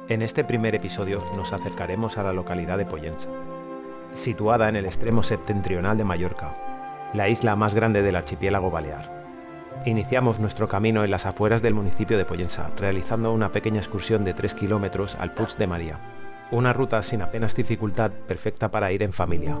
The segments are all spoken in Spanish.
En este primer episodio nos acercaremos a la localidad de Pollensa, situada en el extremo septentrional de Mallorca, la isla más grande del archipiélago balear. Iniciamos nuestro camino en las afueras del municipio de Pollensa, realizando una pequeña excursión de 3 kilómetros al Puig de María, una ruta sin apenas dificultad, perfecta para ir en familia.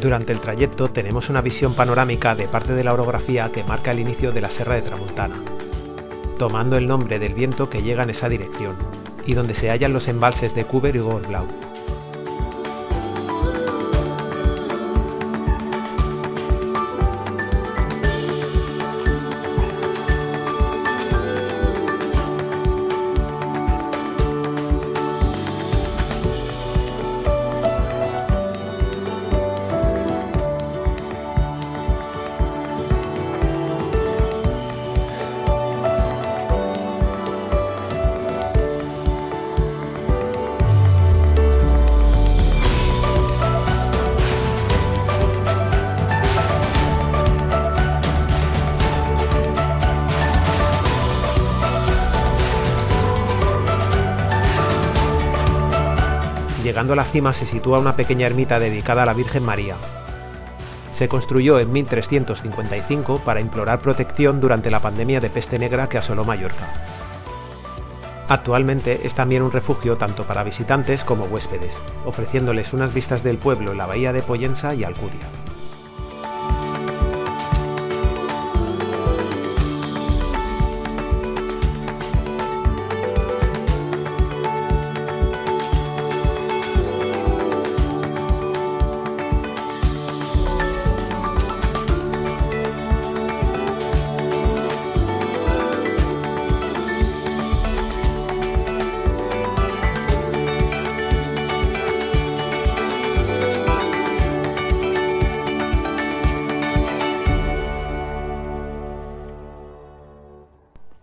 Durante el trayecto tenemos una visión panorámica de parte de la orografía que marca el inicio de la Serra de Tramuntana, tomando el nombre del viento que llega en esa dirección, y donde se hallan los embalses de Cúber y Gorblau. Llegando a la cima se sitúa una pequeña ermita dedicada a la Virgen María. Se construyó en 1355 para implorar protección durante la pandemia de peste negra que asoló Mallorca. Actualmente es también un refugio tanto para visitantes como huéspedes, ofreciéndoles unas vistas del pueblo en la bahía de Pollensa y Alcudia.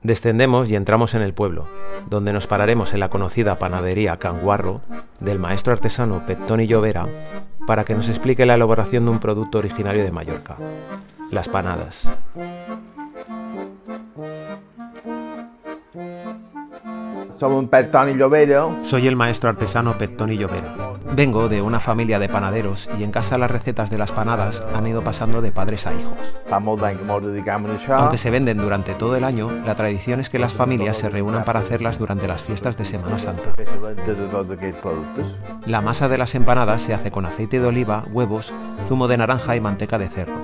Descendemos y entramos en el pueblo, donde nos pararemos en la conocida panadería Can Guarro del maestro artesano Pettoni Llobera para que nos explique la elaboración de un producto originario de Mallorca, las panadas. Soy Pettoni Llobera. Soy el maestro artesano Pettoni Llobera. Vengo de una familia de panaderos y en casa las recetas de las panadas han ido pasando de padres a hijos. Fa molt d'any que mos dediquem a això. Aunque se venden durante todo el año, la tradición es que las familias se reúnan para hacerlas durante las fiestas de Semana Santa. Fer la venda de tots aquests productes. La masa de las empanadas se hace con aceite de oliva, huevos, zumo de naranja y manteca de cerdo.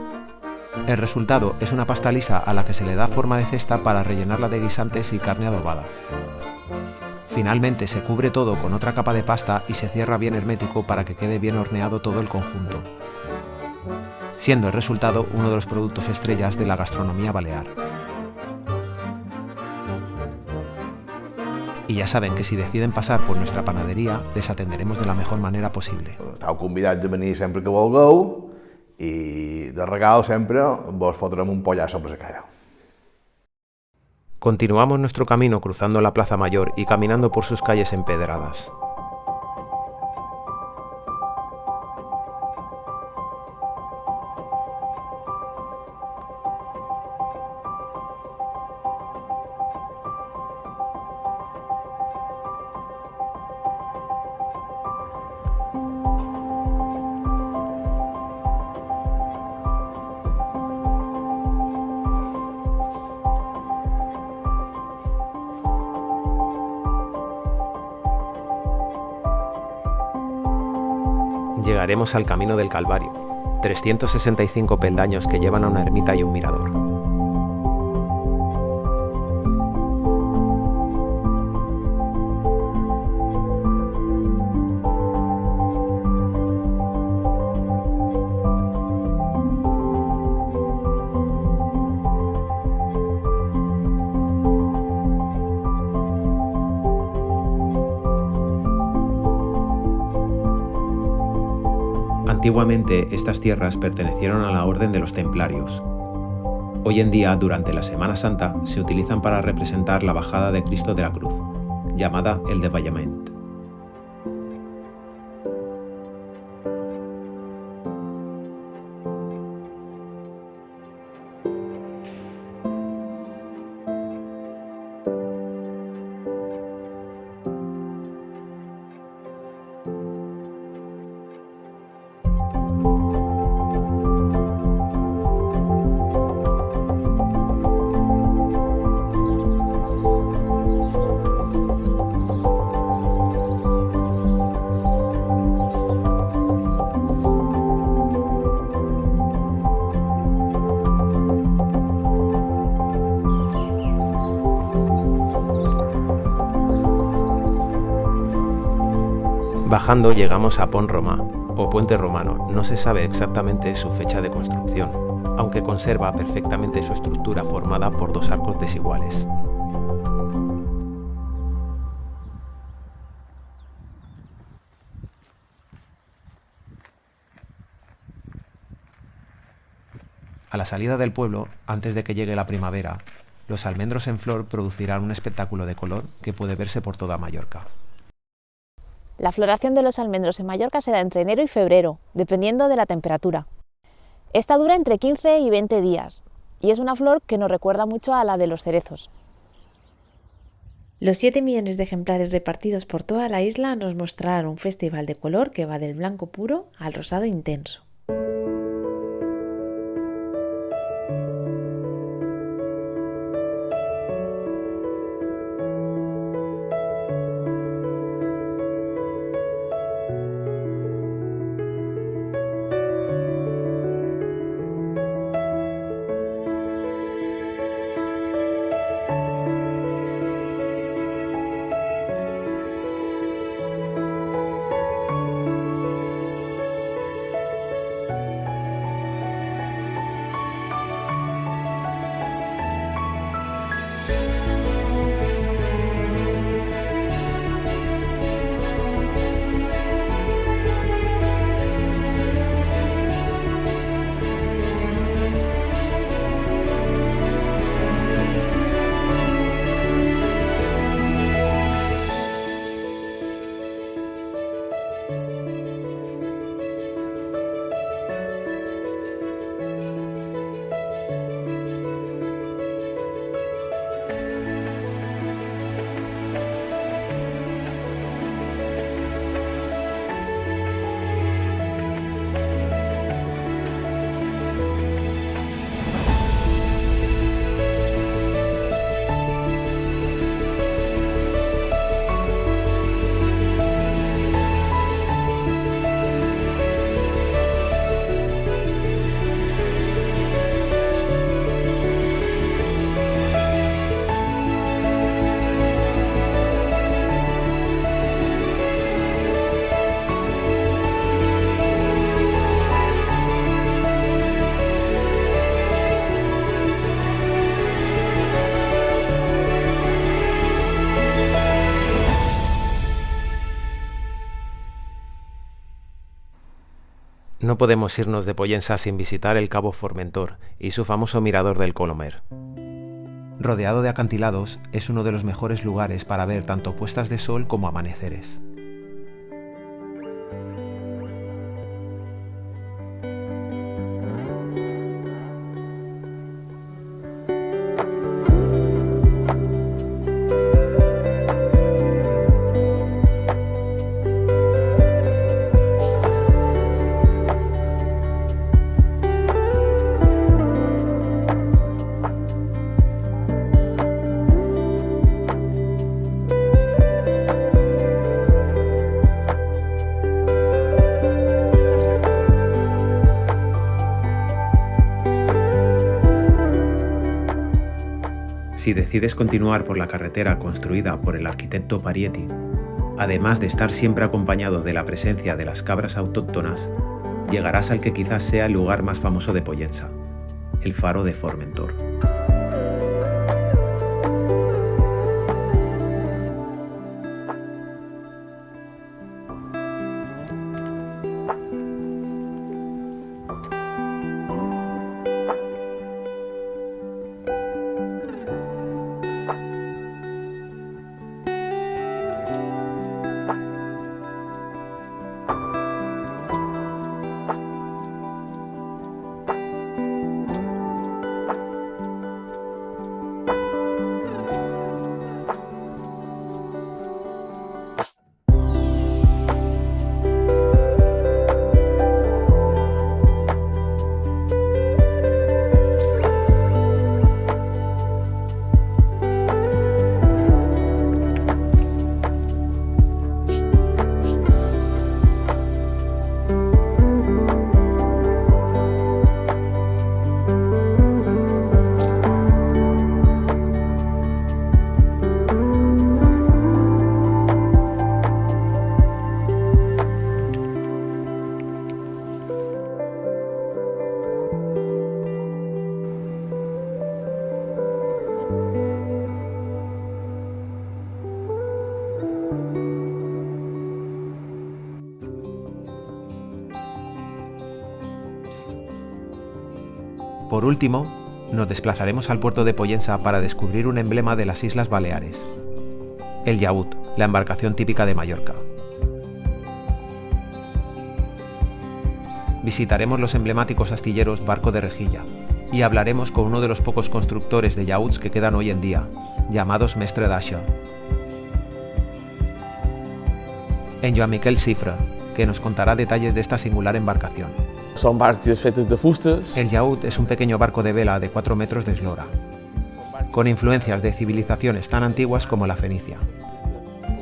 El resultado es una pasta lisa a la que se le da forma de cesta para rellenarla de guisantes y carne adobada. Finalmente se cubre todo con otra capa de pasta y se cierra bien hermético para que quede bien horneado todo el conjunto, siendo el resultado uno de los productos estrellas de la gastronomía balear. Y ya saben que si deciden pasar por nuestra panadería, les atenderemos de la mejor manera posible. Esteu convidats a venir sempre que vulgueu i de regal sempre vos fotrem un pollasso per la cara. Continuamos nuestro camino cruzando la Plaza Mayor y caminando por sus calles empedradas. llegaremos al Camino del Calvario, 365 peldaños que llevan a una ermita y un mirador. Antiguamente, estas tierras pertenecieron a la Orden de los Templarios. Hoy en día, durante la Semana Santa, se utilizan para representar la bajada de Cristo de la Cruz, llamada el Devallament. Bajando llegamos a Pont Romà, o Puente Romano. No se sabe exactamente su fecha de construcción, aunque conserva perfectamente su estructura formada por dos arcos desiguales. A la salida del pueblo, antes de que llegue la primavera, los almendros en flor producirán un espectáculo de color que puede verse por toda Mallorca. La floración de los almendros en Mallorca se da entre enero y febrero, dependiendo de la temperatura. Esta dura entre 15 y 20 días, y es una flor que nos recuerda mucho a la de los cerezos. Los 7 millones de ejemplares repartidos por toda la isla nos mostrarán un festival de color que va del blanco puro al rosado intenso. No podemos irnos de Pollensa sin visitar el Cabo Formentor y su famoso mirador del Colomer. Rodeado de acantilados, es uno de los mejores lugares para ver tanto puestas de sol como amaneceres. Si decides continuar por la carretera construida por el arquitecto Parietti, además de estar siempre acompañado de la presencia de las cabras autóctonas, llegarás al que quizás sea el lugar más famoso de Pollensa, el faro de Formentor. Por último, nos desplazaremos al puerto de Pollensa para descubrir un emblema de las Islas Baleares, el yaut, la embarcación típica de Mallorca. Visitaremos los emblemáticos astilleros Barco de Rejilla y hablaremos con uno de los pocos constructores de yauts que quedan hoy en día, llamados Mestre d'Aixa, en Joan Miquel Cifra, que nos contará detalles de esta singular embarcación. Son barcos feitos de fustes. El yaut es un pequeño barco de vela de 4 metros de eslora, con influencias de civilizaciones tan antiguas como la fenicia.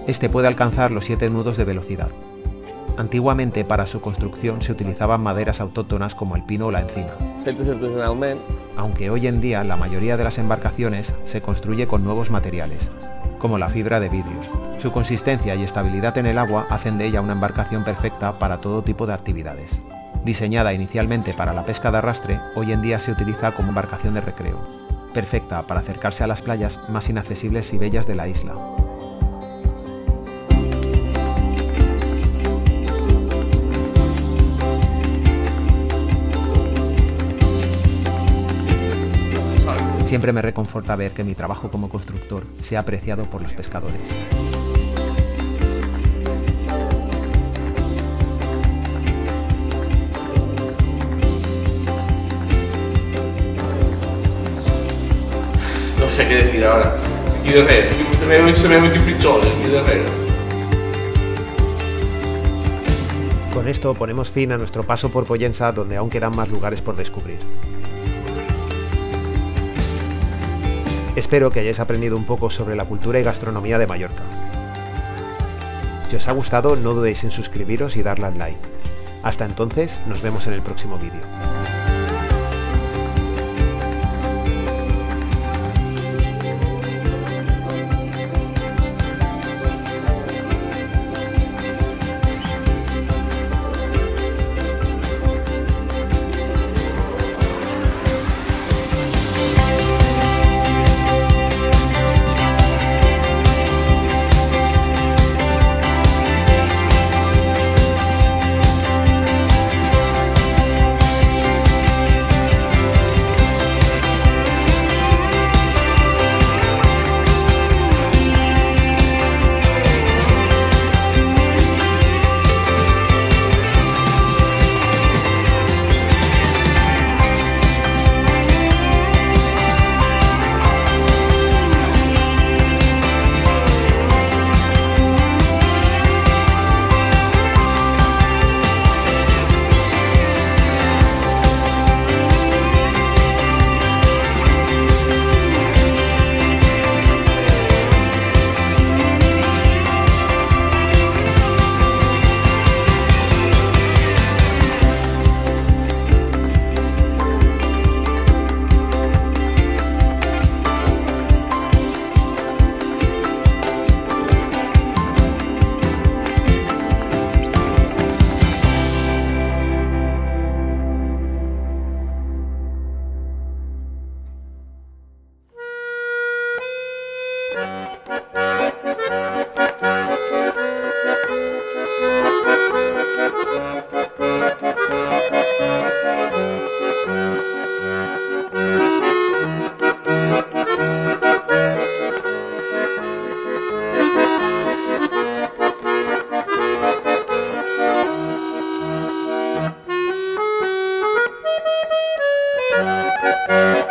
Este puede alcanzar los 7 nudos de velocidad. Antiguamente, para su construcción se utilizaban maderas autóctonas como el pino o la encina, Feitos artesanalmente. aunque hoy en día la mayoría de las embarcaciones se construye con nuevos materiales, como la fibra de vidrio. Su consistencia y estabilidad en el agua hacen de ella una embarcación perfecta para todo tipo de actividades. Diseñada inicialmente para la pesca de arrastre, hoy en día se utiliza como embarcación de recreo, perfecta para acercarse a las playas más inaccesibles y bellas de la isla. Siempre me reconforta ver que mi trabajo como constructor sea apreciado por los pescadores. No sé qué decir ahora. Aquí de res, se me metió pichones aquí de res. Con esto ponemos fin a nuestro paso por Pollensa, donde aún quedan más lugares por descubrir. Espero que hayáis aprendido un poco sobre la cultura y gastronomía de Mallorca. Si os ha gustado, no dudéis en suscribiros y darle al like. Hasta entonces, nos vemos en el próximo vídeo. Adiós.